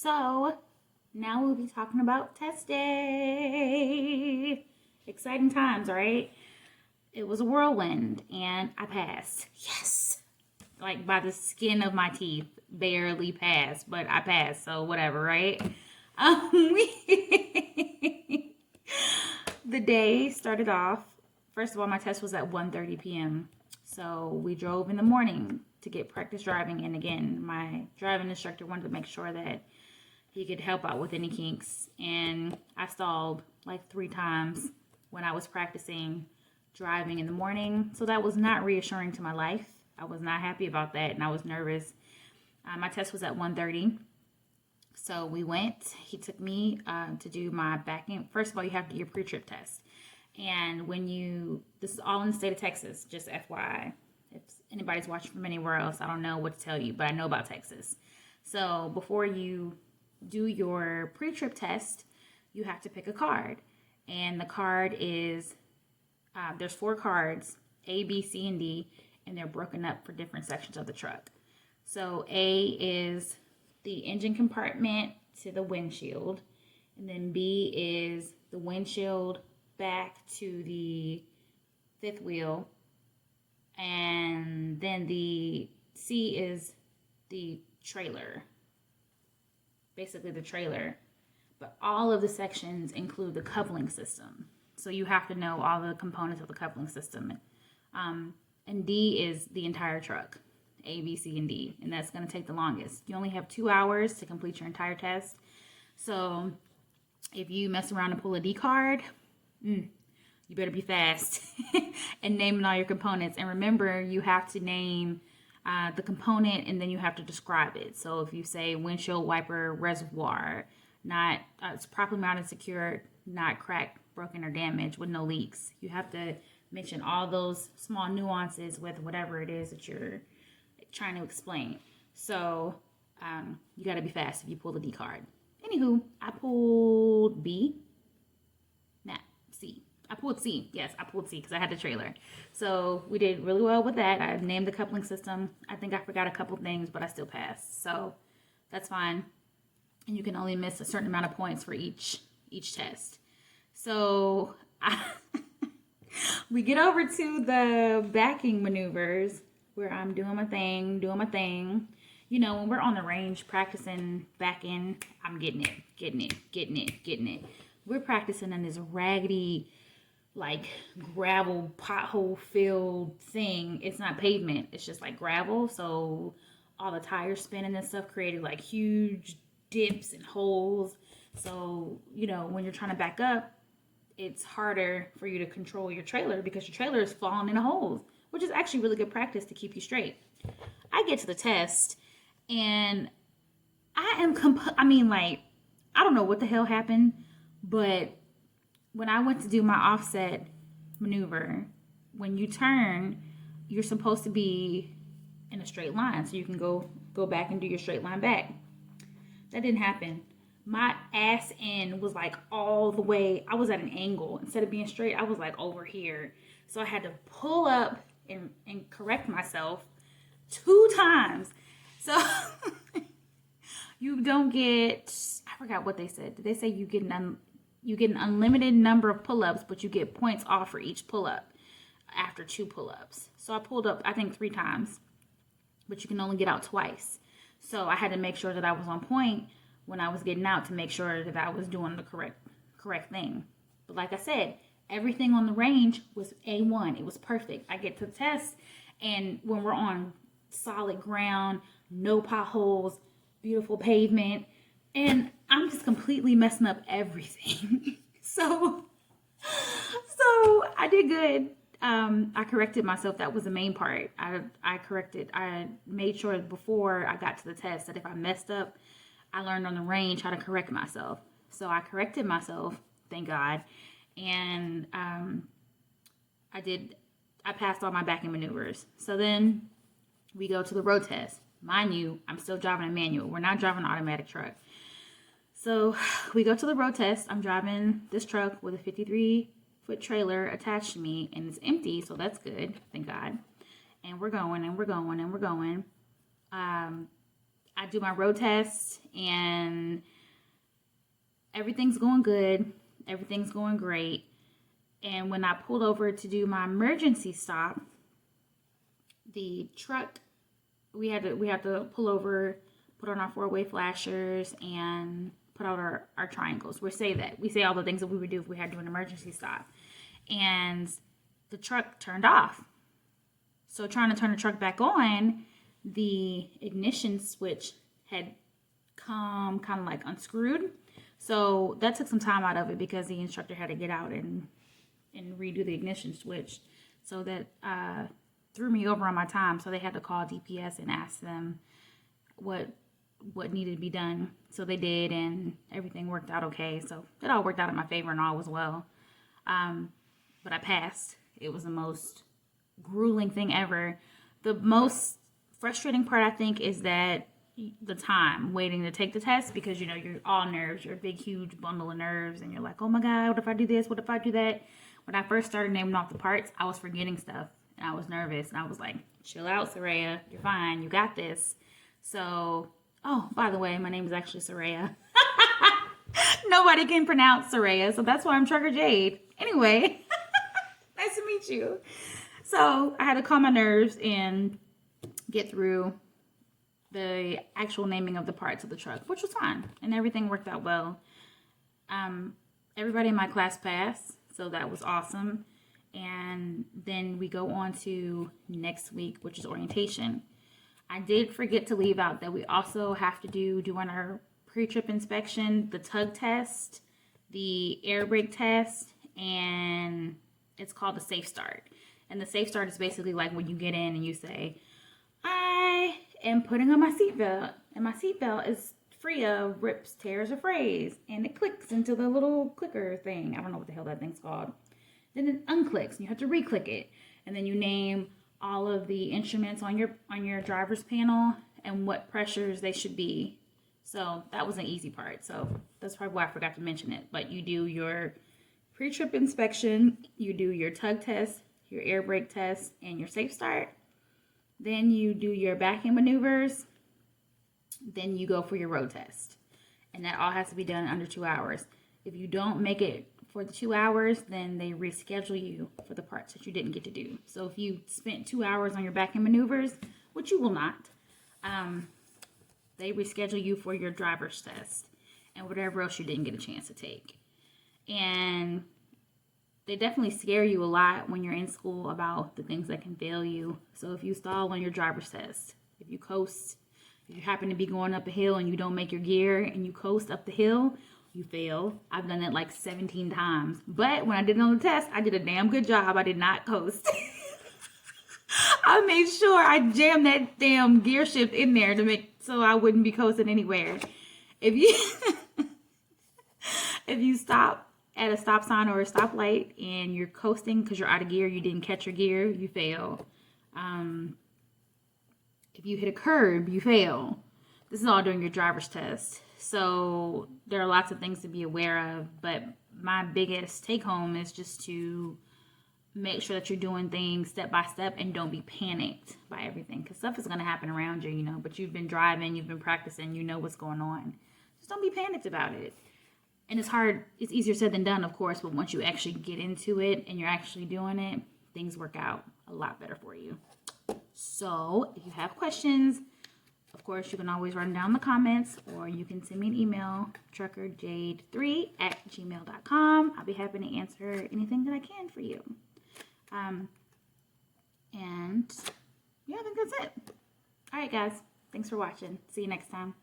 So now we'll be talking about test day. Exciting times, right? It was a whirlwind and I passed. Yes. Like by the skin of my teeth. Barely passed, but I passed, so whatever, right? The day started off. First of all, my test was at 1:30 p.m. So we drove in the morning to get practice driving. And again, my driving instructor wanted to make sure that he could help out with any kinks. And I stalled like 3 times when I was practicing driving in the morning. So that was not reassuring to my life. I was not happy about that and I was nervous. My test was at 1:30. So we went. He took me to do my back end. First of all, you have to do your pre-trip test. And this is all in the state of Texas, just FYI. If anybody's watching from anywhere else, I don't know what to tell you, but I know about Texas. So before you do your pre-trip test, you have to pick a card. And the card is, there's 4 cards, A, B, C, and D, and they're broken up for different sections of the truck. So A is the engine compartment to the windshield, and then B is the windshield back to the 5th wheel, and then the C is the trailer, basically the trailer. But all of the sections include the coupling system, so you have to know all the components of the coupling system. And D is the entire truck. A, B, C, and D, and that's going to take the longest. You only have 2 hours to complete your entire test. So if you mess around and pull a D card, you better be fast and naming all your components. And remember, you have to name the component and then you have to describe it. So if you say windshield wiper reservoir, not it's properly mounted, secured, not cracked, broken, or damaged with no leaks. You have to mention all those small nuances with whatever it is that you're trying to explain. So you got to be fast if you pull the D card. Anywho, I pulled B. Nah, C. I pulled C. Yes, I pulled C because I had the trailer. So we did really well with that. I named the coupling system. I think I forgot a couple things, but I still passed. So that's fine. And you can only miss a certain amount of points for each test. So we get over to the backing maneuvers, where I'm doing my thing. You know, when we're on the range practicing back end, I'm getting it. We're practicing in this raggedy, like gravel pothole filled thing. It's not pavement, it's just like gravel. So all the tires spinning and stuff created like huge dips and holes. So, you know, when you're trying to back up, it's harder for you to control your trailer because your trailer is falling into holes, which is actually really good practice to keep you straight. I get to the test and I don't know what the hell happened, but when I went to do my offset maneuver, when you turn, you're supposed to be in a straight line so you can go back and do your straight line back. That didn't happen. My ass end was like all the way, I was at an angle. Instead of being straight, I was like over here. So I had to pull up and correct myself 2 times. So you don't get, I forgot what they said. Did they say you get an unlimited number of pull-ups, but you get points off for each pull-up after 2 pull-ups. So I pulled up, I think 3 times, but you can only get out twice. So I had to make sure that I was on point when I was getting out to make sure that I was doing the correct thing. But like I said, everything on the range was A1. It was perfect. I get to the test, and when we're on solid ground, no potholes, beautiful pavement, and I'm just completely messing up everything. So I did good. I corrected myself. That was the main part. I made sure before I got to the test that if I messed up, I learned on the range how to correct myself. So I corrected myself, thank God. And I passed all my backing maneuvers. So then we go to the road test. Mind you, I'm still driving a manual. We're not driving an automatic truck. So we go to the road test. I'm driving this truck with a 53-foot trailer attached to me, and it's empty, so that's good, thank God. And we're going. I do my road test and everything's going good. Everything's going great. And when I pulled over to do my emergency stop, the truck, we had to pull over, put on our four-way flashers, and put out our triangles. We say all the things that we would do if we had to do an emergency stop. And the truck turned off. So trying to turn the truck back on, the ignition switch had come kind of like unscrewed. So that took some time out of it because the instructor had to get out and redo the ignition switch. So that threw me over on my time. So they had to call DPS and ask them what needed to be done. So they did, and everything worked out okay. So it all worked out in my favor and all was well. But I passed. It was the most grueling thing ever. The most frustrating part, I think, is that the time waiting to take the test, because you know you're all nerves. You're a big huge bundle of nerves, and you're like, oh my god, what if I do this, what if I do that? When I first started naming off the parts, I was forgetting stuff and I was nervous, and I was like, chill out, Soraya, you're fine, you got this. So, oh, by the way, my name is actually Soraya. Nobody can pronounce Soraya, so that's why I'm Trucker Jade. Anyway, nice to meet you. So I had to calm my nerves and get through the actual naming of the parts of the truck, which was fine, and everything worked out well. Everybody in my class passed, so that was awesome. And then we go on to next week, which is orientation. I did forget to leave out that we also have to do during our pre-trip inspection the tug test, the air brake test, and it's called the safe start. And the safe start is basically like when you get in and you say, I am putting on my seatbelt, and my seatbelt is free of rips, tears, or frays, and it clicks into the little clicker thing. I don't know what the hell that thing's called. Then it unclicks, and you have to re-click it, and then you name all of the instruments on your driver's panel and what pressures they should be. So that was an easy part. So that's probably why I forgot to mention it. But you do your pre-trip inspection, you do your tug test, your air brake test, and your safe start. Then you do your backing maneuvers. Then you go for your road test. And that all has to be done under 2 hours. If you don't make it for the 2 hours, then they reschedule you for the parts that you didn't get to do. So if you spent 2 hours on your backing maneuvers, which you will not, they reschedule you for your driver's test and whatever else you didn't get a chance to take. And they definitely scare you a lot when you're in school about the things that can fail you. So if you stall on your driver's test, if you coast, if you happen to be going up a hill and you don't make your gear and you coast up the hill, you fail. I've done that like 17 times. But when I did it on the test, I did a damn good job. I did not coast. I made sure I jammed that damn gear shift in there to make so I wouldn't be coasting anywhere. If you stop at a stop sign or a stoplight and you're coasting because you're out of gear, you didn't catch your gear, you fail. If you hit a curb, you fail. This is all during your driver's test. So there are lots of things to be aware of, but my biggest take home is just to make sure that you're doing things step by step and don't be panicked by everything, because stuff is going to happen around you, you know, but you've been driving, you've been practicing, you know what's going on. Just don't be panicked about it. And it's hard, it's easier said than done, of course, but once you actually get into it and you're actually doing it, things work out a lot better for you. So if you have questions, of course, you can always write them down in the comments, or you can send me an email, truckerjade3@gmail.com. I'll be happy to answer anything that I can for you. And yeah, I think that's it. All right, guys. Thanks for watching. See you next time.